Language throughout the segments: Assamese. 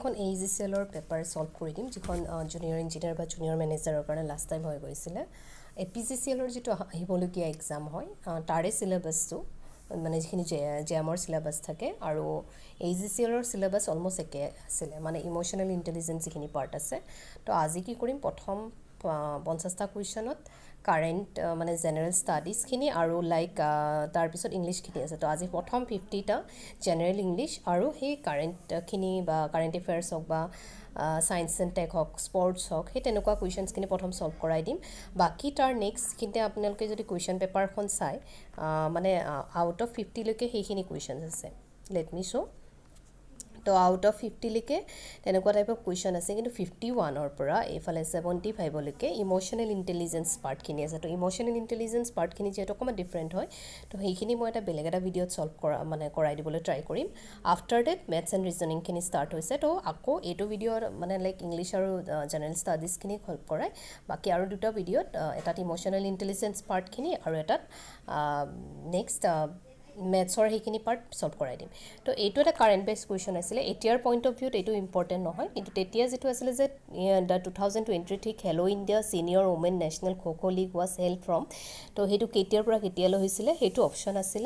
এখন AEGCL পেপাৰ সলভ কৰি দিম যিখন জুনিয়ৰ ইঞ্জিনিয়াৰ বা জুনিয়ৰ মেনেজাৰৰ কাৰণে লাষ্ট টাইম হৈ গৈছিলে APGCL যেটো আহিবলগীয়া এক্সাম হয় তাৰে সিলেবাসটো মানে যিখিনি জেএমৰ সিলেবাস থাকে আৰু AEGCL সিলেবাস অলমোস্ট একে আছিল মানে ইমোশনাল ইন্টেলিজেন্স যিখিনি পাৰ্ট আছে তো আজি কি কৰিম প্ৰথম 50টা কোৱেশ্চনত কাৰেন্ট মানে জেনাৰেল ষ্টাডিজ খিনি আৰু লাইক তাৰ পিছত ইংলিশ খিনি আছে তো আজি প্ৰথম 50টা জেনাৰেল ইংলিশ আৰু সেই কাৰেন্ট খিনি বা কাৰেন্ট এফেয়াৰ্স হক বা সায়েন্স এণ্ড টেক হক স্পৰ্টছ হক সেই তেনেকুৱা কোৱেশ্চনছ খিনি প্ৰথম সলভ কৰাই দিম বাকি তাৰ নেক্সট কিন্তু আপোনালোকে যদি কোৱেশ্চন পেপাৰখন চাই মানে আউট অফ 50 লৈকে সেইখিনি কোৱেশ্চনছ আছে লেট মি শো তো আউট অফ 50 লৈকে তেনেকুৱা টাইপ অফ কোৱেশ্চন আছে কিন্তু 51 ৰ পৰা এফালে 75 লৈকে ইমোশনাল ইন্টেলিজেন্স পাৰ্ট খিনি আছে তো ইমোশনাল ইন্টেলিজেন্স পাৰ্ট খিনি যেটো অকমান ডিফাৰেন্ট হয় তো সেইখিনি মই এটা বেলেগ এটা ভিডিঅত সলভ কৰা মানে কৰাই দিবলৈ ট্ৰাই কৰিম after that maths and reasoning খিনি ষ্টাৰ্ট হৈছে তো আকৌ এইটো ভিডিঅৰ মানে লাইক ইংলিশ আৰু জেনাৰেল ষ্টাডিজ খিনি সলভ কৰাই বাকি আৰু দুটা ভিডিঅত এটাত ইমোশনাল ইন্টেলিজেন্স পাৰ্ট খিনি আৰু এটাত নেক্সট মেথছৰ সেইখিনি পাৰ্ট সলভ কৰাই দিম তো এইটো এটা কাৰেন্ট বেস কোৱেশ্চন আছিল এতিয়াৰ পইণ্ট অফ ভিউত এইটো ইম্পৰ্টেন্ট নহয় কিন্তু তেতিয়া যেটো আছিল যে দা 2023 খেলো India senior women national kho kho league was held from তো হেতু কেতিয়াৰ পৰা কেতিয়ালৈ হৈছিল হেতু অপচন আছিল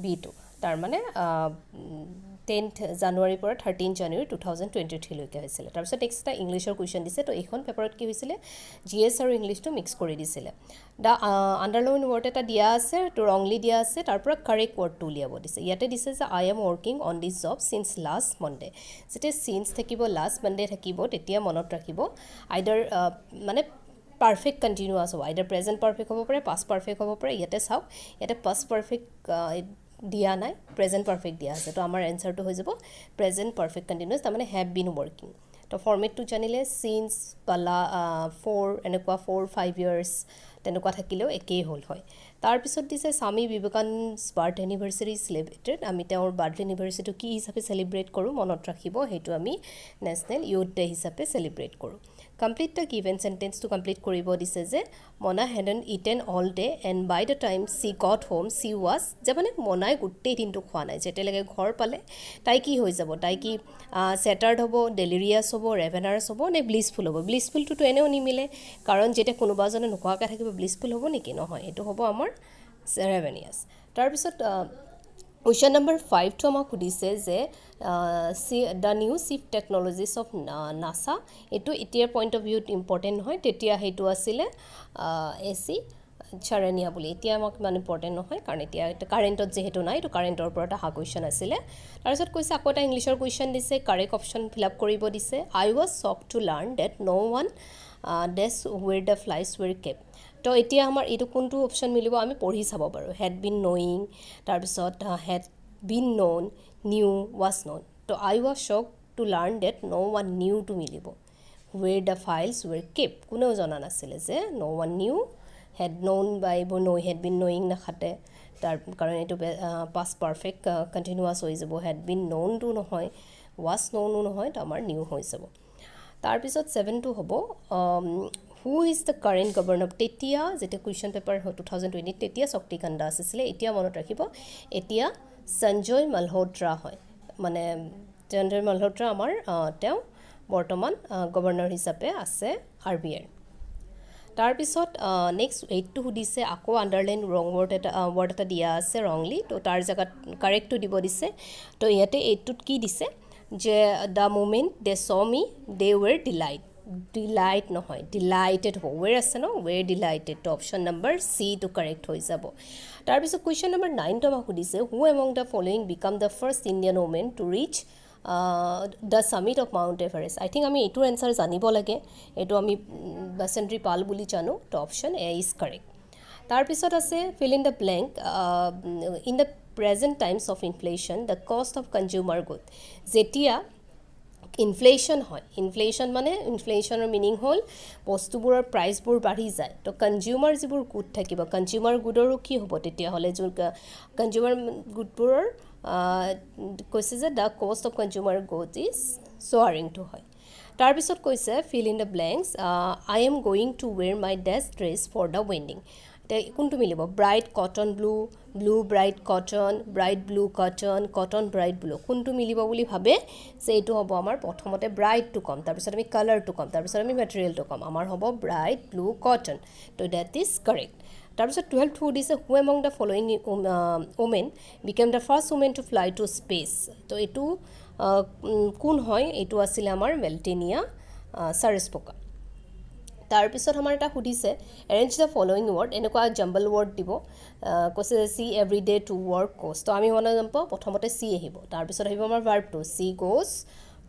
B2 তাৰ মানে 10th জানুৱাৰীৰ পৰা 13 জানুৱাৰী 2023 লৈকে হৈছিল তাৰ পিছত নেক্সট এটা ইংলিশৰ কোৱেশ্চন দিছে তো এইখন পেপাৰত কি হৈছিল GS আৰু ইংলিশটো মিক্স কৰি দিছিল দা আন্ডাৰলাইন ওয়াৰ্ড এটা দিয়া আছে তো ৰংলি দিয়া আছে তাৰ পৰা কাৰেক্ট ওয়াৰ্ডটো উলিয়াব দিছে ইয়াতে দিছে যে I am working on this job since last Monday যেতে সিন্স থাকিব লাষ্ট মনডে থাকিব তেতিয়া মনত ৰাখিব আইদাৰ মানে পাৰফেক্ট কন্টিনিউয়াস হ'ব আইদাৰ প্ৰেজেন্ট পাৰফেক্ট হ'ব পাৰে পাষ্ট পাৰফেক্ট হ'ব পাৰে ইয়াতে চাওক ইয়াতে পাষ্ট পাৰফেক্ট দিয়া নাই প্ৰেজেন্ট পাৰফেক্ট দিয়া আছে তো আমাৰ এনসাৰটো হৈ যাব প্ৰেজেন্ট পাৰফেক্ট কন্টিনিউয়াস তাৰ মানে হ্যাভ বিন ওয়াৰ্কিং তো ফৰমেটটো জানিলে সিন্স পালা 4 এনেকুৱা 4-5 ইয়াৰ্স তেনেকুৱা থাকিলেও একেই হ'ল হয় তাৰ পিছত দিছে স্বামী বিবেকানন্দ's বাৰ্থ এনিভাৰ্সাৰী সেলিব্ৰেটেড আমি তেওঁৰ বাৰ্থ এনিভাৰ্সাৰীটো কি হিচাপে সেলিব্ৰেট কৰো মনত ৰাখিব হেতু আমি নেশনেল ইউথ ডে হিচাপে সেলিব্ৰেট কৰো complete the given sentence to complete কৰিব দিছে যে মনা hadn't eaten all day and by the time she got home she was যে মানে মনাই গোটেই দিনটো খোৱা নাই যেতেলৈকে ঘৰ পালে তাই কি হৈ যাব তাই কি সেটাৰ্ড হ'ব ডেলিৰিয়াছ হ'ব ৰেভেনাৰ্ছ হ'ব নে ব্লিছফুল হ'ব ব্লিছফুলটো এনেও নিমিলে কাৰণ যেতে কোনোবাজনে নোখোৱাকৈ থাকিব ব্লিছফুল হ'ব নেকি নহয় এটো হ'ব আমাৰ ৰেভেনিয়াছ তাৰ পিছত Question number 5 to আমাক সুধিছে যে the new chief technologies of NASA এটো এতিয়াৰ পইণ্ট অফ ভিউত ইম্পৰ্টেন্ট নহয় তেতিয়া হেতু আছিল এসি চাৰনিয়া বুলি এতিয়া আমাক মানে ইম্পৰ্টেন্ট নহয় কাৰণ এতিয়া কাৰেন্টত যেহেতু নাই তো কাৰেন্টৰ ওপৰত আহা কোৱেশ্চন আছিল তাৰ পিছত কৈছে আকৌ এটা ইংলিশৰ কোৱেশ্চন দিছে কাৰেক্ট অপচন ফিল আপ কৰিব দিছে I was shocked to learn that no one dash where the flies were kept তো এতিয়া আমাৰ এইটো কোনটো অপচন মিলিব আমি পঢ়ি চাব পাৰো had been knowing তাৰ পিছত had been known knew was known তো I was shocked to learn that no one knew to মিলিব where the files were kept কোনেও জনা নাছিল যে no one knew had known by know had been knowing নাখাতে তাৰ কাৰণ এইটো past perfect continuous হৈ যাব had been known to নহয় was known নহয় তো আমাৰ new হৈ যাব তাৰ পিছত 7 টো হ'ব who is the current governor তেতিয়া যেটা কোৱেশ্চন পেপাৰ 2020 তেতিয়া শক্তিকান্ত আছিল এতিয়া মনত ৰাখিব এতিয়া সঞ্জয় মালহোত্ৰা হয় মানে সঞ্জয় মালহোত্ৰা আমাৰ তেওঁ বৰ্তমান গভৰ্ণৰ হিচাপে আছে RBI তাৰ পিছত নেক্সট 8 টো সুধিছে আকৌ আন্ডাৰলাইন ৰং ওয়াৰ্ড এটা দিয়া আছে ৰংলি তো তাৰ জায়গাত কাৰেক্টটো দিব দিছে তো ইয়াতে 8 টোত কি দিছে যে the moment they saw me they were delight নহয় delighted হ'ব where আছে ন where delighted to option number C to correct হৈ যাব তাৰ পিছত question number 9 টো আমাক সুধিছে who among the following become the first Indian woman to reach the summit of Mount Everest I think আমি এটো आंसर জানিব লাগে এটো আমি বাসেন্দ্ৰী পাল বুলি জানো তো option A is correct তাৰ পিছত আছে fill in the blank in the present times of inflation the cost of consumer good যেতিয়া ইনফ্লেশন হয় ইনফ্লেশন মানে ইনফ্লেশনৰ মিনিং হল বস্তুবোৰৰ প্ৰাইসবোৰ বাঢ়ি যায় তো কনজিউমাৰ যিবোৰ গুড থাকিব কনজিউমাৰ গুডৰো কি হ'ব তেতিয়া হলে যে কনজিউমাৰ গুডবোৰৰ কৈছে যে the cost of consumer goods is soaring to হয় তাৰ পিছত কৈছে fill in the blanks I am going to wear my best dress for the wedding তে কোনটো মিলিব bright cotton blue blue bright cotton bright blue cotton cotton bright blue কোনটো মিলিব বুলি ভাবে যে এইটো হ'ব আমাৰ প্ৰথমতে ব্ৰাইটটো কম তাৰপিছত আমি কালাৰটো কম তাৰপিছত আমি মেটেৰিয়েলটো কম আমাৰ হ'ব ব্ৰাইট ব্লু কটন তো ডেট ইজ কাৰেক্ট তাৰপিছত 12th সুধিছে who among the following women became the first women to fly to space তো এইটো কোন হয় এইটো আছিলে আমাৰ মেল্টেনিয়া চাৰিস্পোকা তাৰপিছত আমাৰ এটা সুধিছে এৰেঞ্জ দ্য ফলোইং ৱৰ্ড এনেকুৱা জাম্বল ৱৰ্ড দিব কৈছে she every day to work goes তো আমি মনত যাম প্ৰথমতে চি আহিব তাৰপিছত আহিব আমাৰ ভাৰ্বটো she goes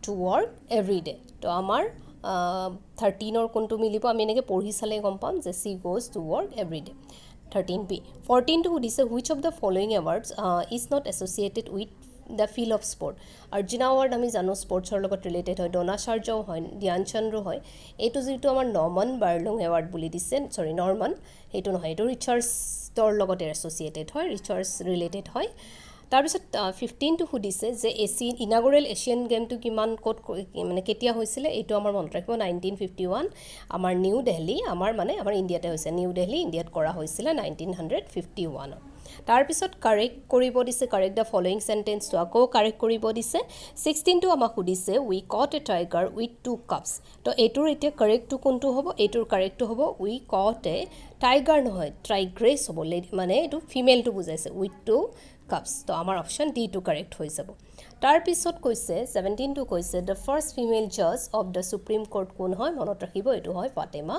to work every day তো আমাৰ 13ৰ কোনটো মিলিব আমি এনেকৈ পঢ়ি চালে গম পাম যে she goes to work every day 13b 14টো সুধিছে which of the following awards is not associated with the field of sport Arjuna award আমি জানো স্পৰ্টছৰ লগত ৰিলেটেড হয় দ্ৰোণাচাৰ্যও হয় ধ্যান চন্দ্ৰো হয় এইটো যিটো আমাৰ নৰ্মান বাৰ্লুং এৱাৰ্ড বুলি দিছে চৰি নৰ্মান সেইটো নহয় এইটো ৰিচাৰ্ছৰ লগত এছ'চিয়েটেড হয় ৰিচাৰ্ছ ৰিলেটেড হয় তাৰপিছত 15টো সুধিছে যে ইনাগুৰেল এছিয়ান গেমটো কিমান ক'ত মানে কেতিয়া হৈছিলে এইটো আমাৰ মনত ৰাখিব 1951 আমাৰ নিউ দিল্লী আমাৰ ইণ্ডিয়াতে হৈছে নিউ দিল্লী ইণ্ডিয়াত কৰা হৈছিলে 1951 তাৰপিছত কাৰেক্ট কৰিব দিছে কাৰেক্ট দ্য ফলোইং চেণ্টেন্সটো আকৌ কাৰেক্ট কৰিব দিছে 16টো আমাক সুধিছে উই কট এ টাইগাৰ উইথ 2 কাপছ তো এইটোৰ এতিয়া কাৰেক্টটো কোনটো হ'ব এইটোৰ কাৰেক্টটো হ'ব উই কট এ টাইগাৰ নহয় ট্ৰাইগ্ৰেছ হ'ব মানে এইটো ফিমেলটো বুজাইছে উইথ 2 কাপছ তো আমাৰ অপশ্যন ডিটো কাৰেক্ট হৈ যাব তাৰপিছত কৈছে 17টো কৈছে দ্য ফাৰ্ষ্ট ফিমেল জাজ অফ দ্য সুপ্ৰিম কোৰ্ট কোন হয় মনত ৰাখিব এইটো হয় ফাতেমা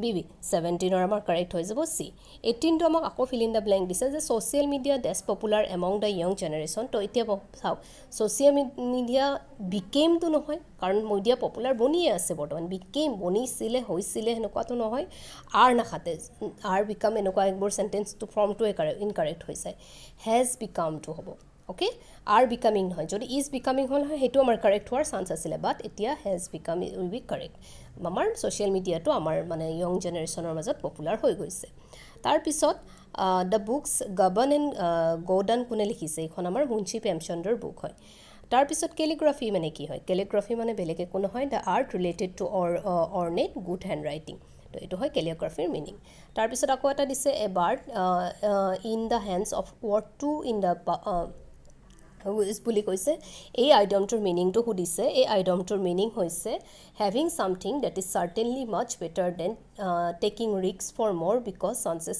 বিবি 17ৰ আমাৰ কাৰেক্ট হৈ যাব চি 18টো আমাক আকৌ ফিল ইন দ্য ব্লেংক দিছে যে social media does popular among the young generation তো এতিয়া চাওক ছ'চিয়েল মিডিয়া বিকেমটো নহয় কাৰণ মিডিয়া পপুলাৰ বনিয়ে আছে বৰ্তমান বিকেম বনিছিলে হৈছিলে সেনেকুৱাটো নহয় আৰ নাখাতে আৰ বিকাম এনেকুৱা একবোৰ চেণ্টেন্সটো ফৰ্মটো ইনকাৰেক্ট হৈছে হেজ বিকামটো হ'ব অ'কে আৰ বিকামিং নহয় যদি ইজ বিকামিং হ'ল হয় সেইটো আমাৰ কাৰেক্ট হোৱাৰ চান্স আছিলে বাট এতিয়া has became will be correct আমাৰ ছ'চিয়েল মিডিয়াটো আমাৰ মানে য়ং জেনেৰেশ্যনৰ মাজত পপুলাৰ হৈ গৈছে তাৰপিছত দ্য বুকছ গবন এণ্ড গ'ডান কোনে লিখিছে এইখন আমাৰ মুন্সী প্ৰেমচন্দ্ৰৰ বুক হয় তাৰপিছত কেলিগ্ৰাফি মানে কি হয় কেলিগ্ৰাফি মানে বেলেগ একো নহয় the art related to ornate good handwriting তো এইটো হয় কেলিগ্ৰাফিৰ মিনিং তাৰপিছত আকৌ এটা দিছে a bird in the hands of worth two in the বুলি কৈছে এই আইডমটোৰ মিনিংটো সুধিছে এই আইডমটোৰ মিনিং হৈছে having something that is certainly much better than taking risk for more because chances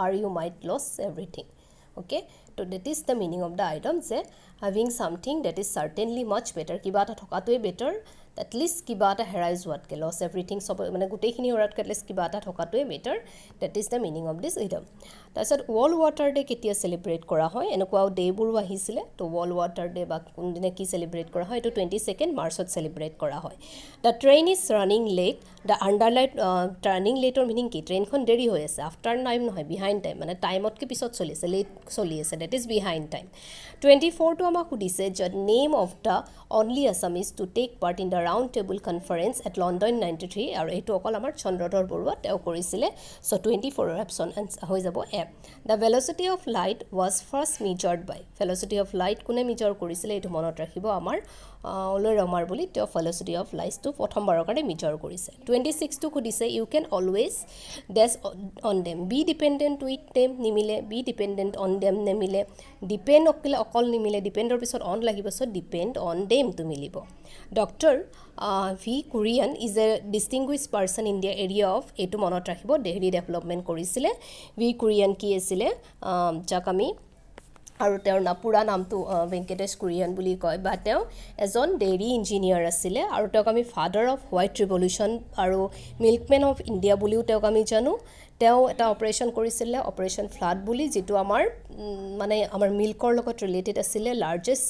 are you might lose everything okay তো that is the meaning of the idiom যে having something that is certainly much better কিবা এটা থকাটোৱে বেটাৰ এটলিষ্ট কিবা এটা হেৰাই যোৱাতকৈ লছ এভৰিথিং চব মানে গোটেইখিনি হেৰাতকৈ এটলিষ্ট কিবা এটা থকাটোৱে better that is the meaning of this idiom তাৰপিছত ৱৰ্ল্ড ৱাটাৰ ডে কেতিয়া চেলিব্ৰেট কৰা হয় এনেকুৱাও ডে'বোৰো আহিছিলে তো ৱৰ্ল্ড ৱাটাৰ ডে বা কোনদিনা কি চেলিব্ৰেট কৰা হয় এইটো 22 মাৰ্চত চেলিব্ৰেট কৰা হয় the train is running late the underlined running লেটৰ মিনিং কি ট্ৰেইনখন দেৰি হৈ আছে আফটাৰ টাইম নহয় বিহাইণ্ড টাইম মানে টাইমতকৈ পিছত চলি আছে লেট চলি আছে ডেট ইজ বিহাইণ্ড টাইম 24টো আমাক সুধিছে যে name of the only Assamese to take part in the round table conference at London 93 আৰু এইটো অকল আমাৰ চন্দ্ৰধৰ বৰুৱা তেওঁ কৰিছিলে চ' 24ৰ অপশ্যন হৈ যাব A the velocity of light was first measured by velocity of light কোনে মেজাৰ কৰিছিলে এইটো মনত ৰাখিব আমাৰ অলৈ ৰমাৰ বুলি তেওঁ ভেলচিটি অফ লাইটটো প্ৰথমবাৰৰ কাৰণে মেজাৰ কৰিছে 26টো সুধিছে you can always does on them be dependent with them নিমিলে বি ডিপেণ্ডেণ্ট অন ডেম নিমিলে ডিপেণ্ড অকল নিমিলে ডিপেণ্ডৰ পিছত অন লাগিব চ' ডিপেণ্ড অন ডেমটো মিলিব doctor V Kurien is a distinguished person in the area of এইটো মনত ৰাখিব ডেইৰী ডেভেলপমেণ্ট কৰিছিলে ভি কুৰিয়ান কি আছিলে যাক আমি আৰু তেওঁৰ পুৰা নামটো ভেংকটেশ কুৰিয়ান বুলি কয় বা তেওঁ এজন ডেইৰী ইঞ্জিনিয়াৰ আছিলে আৰু তেওঁক আমি ফাদাৰ অফ হোৱাইট ৰিভলিউশ্যন আৰু মিল্কমেন অফ ইণ্ডিয়া বুলিও তেওঁক আমি জানো তেওঁ এটা অপাৰেশ্যন কৰিছিলে অপাৰেশ্যন ফ্লাড বুলি যিটো আমাৰ মানে আমাৰ মিল্কৰ লগত ৰিলেটেড আছিলে লাৰ্জেষ্ট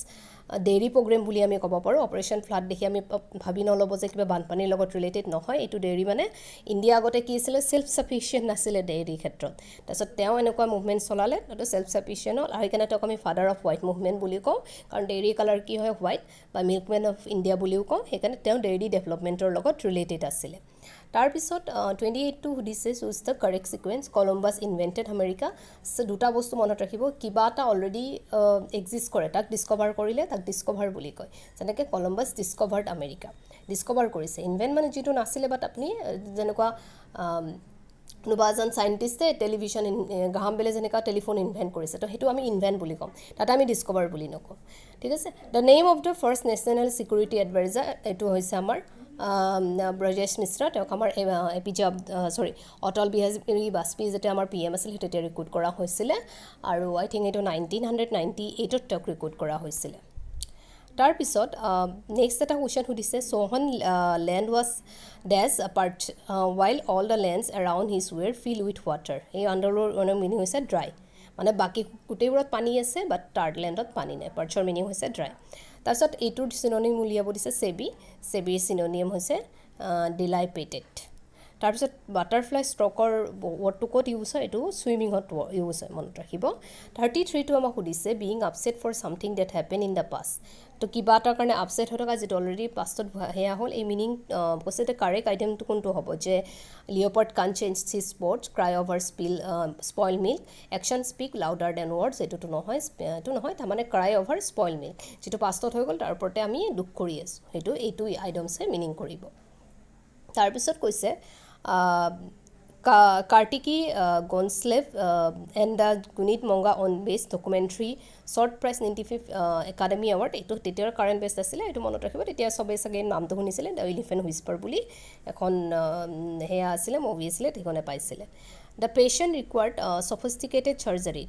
ডেইৰী প্ৰগ্ৰেম বুলি আমি ক'ব পাৰোঁ অপাৰেশ্যন ফ্লাড দেখি আমি ভাবি নল'ব যে কিবা বানপানীৰ লগত ৰিলেটেড নহয় এইটো ডেইৰী মানে ইণ্ডিয়া আগতে কি আছিলে ছেল্ফ ছাফিচিয়েণ্ট নাছিলে ডেইৰীৰ ক্ষেত্ৰত তাৰপিছত তেওঁ এনেকুৱা মুভমেণ্ট চলালে তাতো ছেল্ফ ছাফিচিয়েণ্ট হ'ল আৰু সেইকাৰণে তেওঁক আমি ফাদাৰ অফ হোৱাইট মুভমেণ্ট বুলি কওঁ কাৰণ ডেইৰী কালাৰ কি হয় হোৱাইট বা মিল্কমেন অফ ইণ্ডিয়া বুলিও কওঁ সেইকাৰণে তেওঁ ডেইৰী ডেভেলপমেণ্টৰ লগত ৰিলেটেড আছিলে তাৰপিছত 28টো সুধিছে choose the correct sequence Columbus invented America দুটা বস্তু মনত ৰাখিব কিবা এটা অলৰেডি এক্সিষ্ট কৰে তাক ডিস্কভাৰ কৰিলে তাক ডিস্কভাৰ বুলি কয় যেনেকৈ কলম্বাছ ডিস্কভাৰ্ড আমেৰিকা ডিস্কভাৰ কৰিছে ইনভেণ্ট মানে যিটো নাছিলে বাট আপুনি যেনেকুৱা কোনোবা এজন চাইণ্টিষ্টে টেলিভিশ্যন গ্ৰাহাম বেলে যেনেকুৱা টেলিফোন ইনভেণ্ট কৰিছে তো সেইটো আমি ইনভেণ্ট বুলি ক'ম তাতে আমি ডিস্কভাৰ বুলি নকওঁ ঠিক আছে the name of the first national security adviser এইটো হৈছে আমাৰ ব্ৰজেশ মিশ্ৰা তেওঁক আমাৰ অটল বিহাৰী বাজপেয়ী যেতিয়া আমাৰ PM আছিল সেই তেতিয়া ৰিক্ৰুট কৰা হৈছিলে আৰু আই থিংক এইটো 1998ত তেওঁক ৰিক্ৰুট কৰা হৈছিলে তাৰপিছত নেক্সট এটা কুৱেশ্যন সুধিছে Sohan land was the part while all the lands around his were fill with water এই আণ্ডাৰৰ মিনিং হৈছে ড্ৰাই মানে বাকী গোটেইবোৰত পানী আছে বাট তাৰ লেণ্ডত পানী নাই পাৰ্টছৰ মিনিং হৈছে ড্ৰাই তাৰপিছত এইটোৰ চিননিম উলিয়াব দিছে চেবিৰ চিননিম হৈছে ডিলাইপেটেড তাৰপিছত বাটাৰফ্লাই ষ্ট্ৰকৰ ৱৰ্ডটো ক'ত ইউজ হয় এইটো ছুইমিঙত ইউজ হয় মনত ৰাখিব 33টো আমাক সুধিছে being upset for something that happen in the past তো কিবা এটাৰ কাৰণে আপছেট হৈ থকা যিটো অলৰেডি পাষ্টত সেয়া হ'ল এই মিনিং কৈছে যে কাৰেক্ট আইটেমটো কোনটো হ'ব যে leopard can change his spots cry over spilt milk action speak louder than words এইটো নহয় তাৰমানে ক্ৰাই অভাৰ স্পইল মিল্ক যিটো পাষ্টত হৈ গ'ল তাৰ ওপৰতে আমি দুখ কৰি আছোঁ এইটো আইটেমছে মিনিং কৰিব তাৰপিছত কৈছে Kartiki Gonsalves and the Gunit Monga on base documentary short prize 95th Academy Award এইটো তেতিয়াৰ কাৰেণ্ট বেষ্ট আছিলে এইটো মনত ৰাখিব তেতিয়া সবেই চাগে নামটো শুনিছিলে দ্য এলিফেণ্ট হুইস্পাৰ বুলি এখন সেয়া আছিলে মুভি আছিলে সেইখনে পাইছিলে দ্য পেচেণ্ট ৰিকুৱাৰ্ড সফিষ্টিকেটেড চাৰ্জাৰী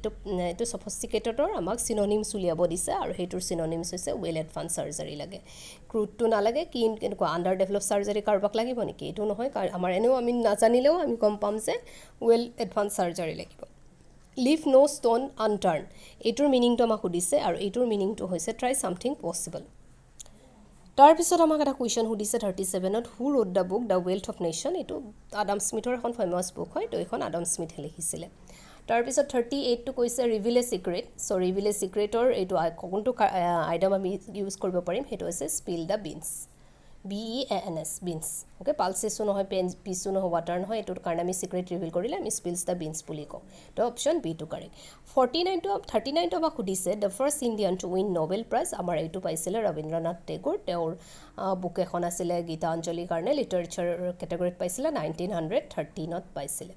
এইটো সফিষ্টিকেটেডৰ আমাক চিননিমছ উলিয়াব দিছে আৰু সেইটোৰ চিননিমছ হৈছে ৱেল এডভান্স চাৰ্জাৰী লাগে ক্ৰুডটো নালাগে কি কেনেকুৱা আণ্ডাৰ ডেভেলপ চাৰ্জাৰী কাৰোবাক লাগিব নেকি এইটো নহয় আমাৰ এনেও আমি নাজানিলেও আমি গম পাম যে ৱেল এডভান্স চাৰ্জাৰী লাগিব লিভ ন' ষ্ট'ন আনটাৰ্ণ এইটোৰ মিনিংটো আমাক সুধিছে আৰু এইটোৰ মিনিংটো হৈছে ট্ৰাই ছামথিং পচিবল তাৰপিছত আমাক এটা কুৱেশ্যন সুধিছে 37ত who wrote the book the wealth of nation এইটো আডাম স্মিথৰ এখন ফেমাছ বুক হয় তো এইখন আডাম স্মিথে লিখিছিলে তাৰপিছত 38টো কৈছে ৰিভিল এ ছিক্ৰেট ৰিভিল এ ছিক্ৰেটৰ এইটো কোনটো আইটেম আমি ইউজ কৰিব পাৰিম সেইটো হৈছে স্পিল দ্য বিনছ BEANS বিনছ অ'কে পালচেছো নহয় পিছো নহয় ৱাটাৰ নহয় এইটোৰ কাৰণে আমি ছিক্ৰেট ৰিভিল কৰিলে আমি স্পিলছ দ্য বিনছ বুলি কওঁ তো অপশ্যন বিটো কাৰেক্ট 39টো আমাক সুধিছে the first Indian to win Nobel prize আমাৰ এইটো পাইছিলে ৰবীন্দ্ৰনাথ টেগোৰ তেওঁৰ বুক এখন আছিলে গীতাঞ্জলিৰ কাৰণে লিটাৰেচাৰ কেটেগৰীত পাইছিলে 1913ত পাইছিলে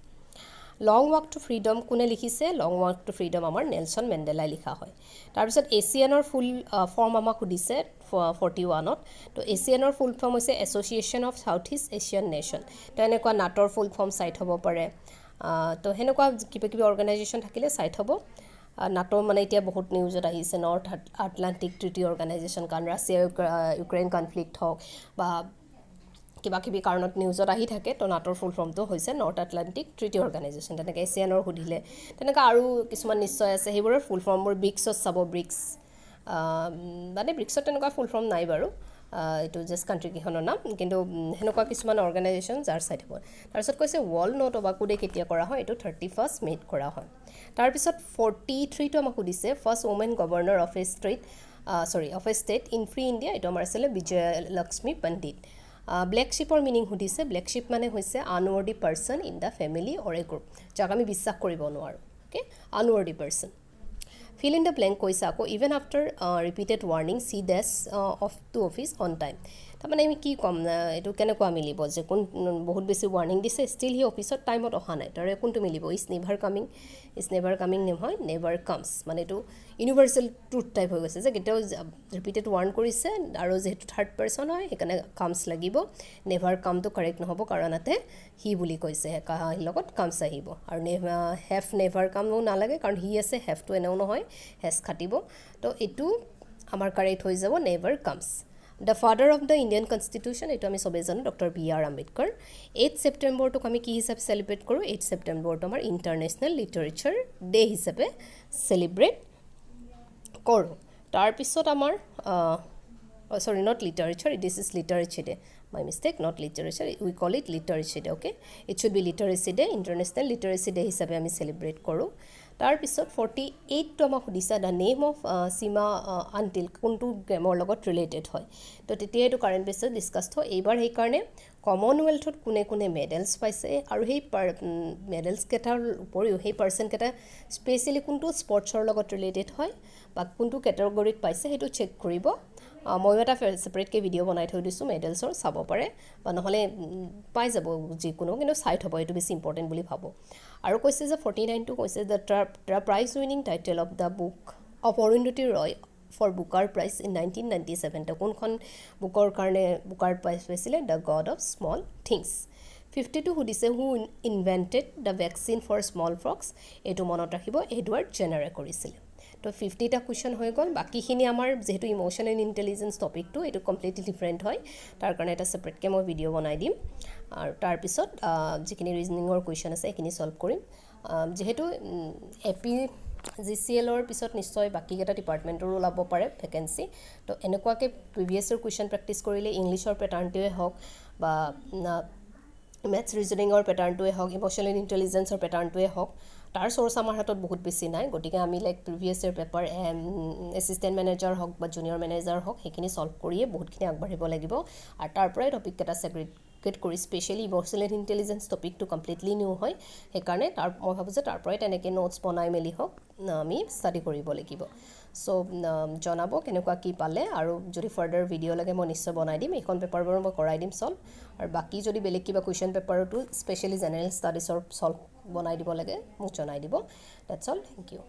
লং ৱাক টু ফ্ৰীডম কোনে লিখিছে লং ৱাক টু ফ্ৰীডম আমাৰ নেলছন মেণ্ডেলাই লিখা হয় তাৰপিছত এছিয়ানৰ ফুল ফৰ্ম আমাক সুধিছে 41ত তো এছিয়ানৰ ফুল ফৰ্ম হৈছে association of south east Asian nation তো এনেকুৱা নাটৰ ফুল ফৰ্ম চাইট হ'ব পাৰে তো সেনেকুৱা কিবা অৰ্গেনাইজেশ্যন থাকিলে চাইট হ'ব নাটো মানে এতিয়া বহুত নিউজত আহিছে নৰ্থ আটলাণ্টিক ট্ৰিটি অৰ্গেনাইজেশ্যন কাৰণ ৰাছিয়া ইউক্ৰেইন কনফ্লিক্ট হওক বা কিবা কাৰণত নিউজত আহি থাকে তো নাটোৰ ফুল ফৰ্মটো হৈছে নৰ্থ আটলাণ্টিক ট্ৰিটি অৰ্গেনাইজেশ্যন তেনেকৈ এছিয়ানৰ সুধিলে তেনেকৈ আৰু কিছুমান নিশ্চয় আছে সেইবোৰৰ ফুল ফৰ্মবোৰ ব্ৰিক্সত চাব মানে ব্ৰিক্সত তেনেকুৱা ফুল ফৰ্ম নাই বাৰু এইটো জাষ্ট কাণ্ট্ৰিকেইখনৰ নাম কিন্তু সেনেকুৱা কিছুমান অৰ্গেনাইজেশ্যন যাৰ চাইড হ'ব তাৰপিছত কৈছে ৱৰ্ল্ড নো টবাকো ডে কেতিয়া কৰা হয় এইটো 31st মে'ত কৰা হয় তাৰপিছত 43টো আমাক সুধিছে first women governor of a state in free India এইটো আমাৰ আছিলে বিজয়লক্ষ্মী পণ্ডিত ব্লেক শ্বিপৰ মিনিং সুধিছে ব্লেক শ্বিপ মানে হৈছে unworthy person in the family or a group যাক আমি বিশ্বাস কৰিব নোৱাৰোঁ okay unworthy person fill in the blank কৈছে আকৌ even after repeated warning she dash off to office on time তাৰমানে আমি কি ক'ম এইটো কেনেকুৱা মিলিব যে বহুত বেছি ৱাৰ্ণিং দিছে ষ্টিল সি অফিচত টাইমত অহা নাই তাৰে কোনটো মিলিব ইজ নেভাৰ কামিং নহয় নেভাৰ কামছ মানে এইটো ইউনিভাৰ্চেল ট্ৰুথ টাইপ হৈ গৈছে যে কেতিয়াও ৰিপিটেড ৱাৰ্ণ কৰিছে আৰু যিহেতু থাৰ্ড পাৰ্চন হয় সেইকাৰণে কামছ লাগিব নেভাৰ কামটো কাৰেক্ট নহ'ব কাৰণ ইয়াতে হি বুলি কৈছে লগত কামছ আহিব আৰু হেভ নেভাৰ কামো নালাগে কাৰণ হি আছে হেভটো এনেও নহয় হেজ খাটিব তো এইটো আমাৰ কাৰেক্ট হৈ যাব never comes the father of the Indian constitution এইটো আমি চবেই জানো ডক্টৰ B.R. আম্বেদকাৰ 8 ছেপ্টেম্বৰটোক আমি কি হিচাপে চেলিব্ৰেট কৰোঁ 8 ছেপ্টেম্বৰটো আমাৰ ইণ্টাৰনেশ্যনেল লিটাৰেচাৰ ডে হিচাপে চেলিব্ৰেট কৰোঁ তাৰপিছত আমাৰ sorry not literature this is literacy day my mistake not literature we call it literacy day okay it should be literacy day international literacy day হিচাপে আমি চেলিব্ৰেট কৰোঁ তাৰপিছত 48টো আমাক সুধিছে the name of Seema Antil কোনটো গেমৰ লগত ৰিলেটেড হয় তো তেতিয়া এইটো কাৰেণ্ট বেছত ডিছকাছ হয় এইবাৰ সেইকাৰণে কমনৱেলথত কোনে মেডেলছ পাইছে আৰু সেই মেডেলছ কেইটাৰ উপৰিও সেই পাৰ্চনকেইটা স্পেচিয়েলি কোনটো স্পৰ্টছৰ লগত ৰিলেটেড হয় বা কোনটো কেটেগৰীত পাইছে সেইটো চেক কৰিব ময়ো এটা ছেপাৰেটকৈ ভিডিঅ' বনাই থৈ দিছোঁ মেডেলছৰ, চাব পাৰে বা নহ'লে পাই যাব যিকোনো, কিন্তু চাই থ'ব, এইটো বেছি ইম্পৰ্টেণ্ট বুলি ভাবোঁ। আৰু কৈছে যে 49টো কৈছে the prize winning title of the book of Arundhati Roy for Booker prize in 1997। তো কোনখন বুকৰ কাৰণে বুকাৰ প্ৰাইজ পাইছিলে? The god of small things. 52 সুধিছে who invented the vaccine for smallpox. এইটো মনত ৰাখিব, এডৱাৰ্ড জেনাৰে কৰিছিলে। তো 50টা কুৱেশ্যন হৈ গ'ল। বাকীখিনি আমাৰ যিহেতু ইম'শ্যনেল ইণ্টেলিজেঞ্চ টপিকটো এইটো কমপ্লিটলি ডিফাৰেণ্ট হয়, তাৰ কাৰণে এটা ছেপাৰেটকৈ মই ভিডিঅ' বনাই দিম। আৰু তাৰপিছত যিখিনি ৰিজনিঙৰ কুৱেশ্যন আছে সেইখিনি ছল্ভ কৰিম। যিহেতু APGCL পিছত নিশ্চয় বাকীকেইটা ডিপাৰ্টমেণ্টৰো ওলাব পাৰে ভেকেঞ্চি। তো এনেকুৱাকৈ প্ৰিভিয়াছ ইয়েৰ কুৱেশ্যন প্ৰেক্টিছ কৰিলে ইংলিছৰ পেটাৰ্ণটোৱে হওক বা মেথছ ৰিজনিঙৰ পেটাৰ্ণটোৱে হওক, ইম'শ্যনেল ইণ্টেলিজেঞ্চৰ পেটাৰ্ণটোৱে হওক, তাৰ চ'ৰ্চ আমাৰ হাতত বহুত বেছি নাই। গতিকে আমি previous year paper assistant manager হওক বা জুনিয়ৰ মেনেজাৰ হওক সেইখিনি ছল্ভ কৰিয়ে বহুতখিনি আগবাঢ়িব লাগিব। আৰু তাৰ পৰাই টপিককেইটা ছেগ্ৰিগেট কৰি স্পেচিয়েলি ইম'শ্যনেল ইণ্টেলিজেঞ্চ টপিকটো কমপ্লিটলি নিউ হয়, সেইকাৰণে মই ভাবোঁ যে তাৰ পৰাই তেনেকৈ নোটছ বনাই মেলি হওক আমি ষ্টাডি কৰিব লাগিব। চ' জনাব কেনেকুৱা কি পালে, আৰু যদি ফাৰ্ডাৰ ভিডিঅ' লাগে মই নিশ্চয় বনাই দিম। এইখন পেপাৰ বাৰু মই কৰাই দিম ছল্ভ। আৰু বাকী যদি বেলেগ কিবা কুৱেশ্যন পেপাৰতো স্পেচিয়েলি জেনেৰেল ষ্টাডিজৰ ছল্ভ বনাই দিব লাগে মোক জনাই দিব। That's all, thank U.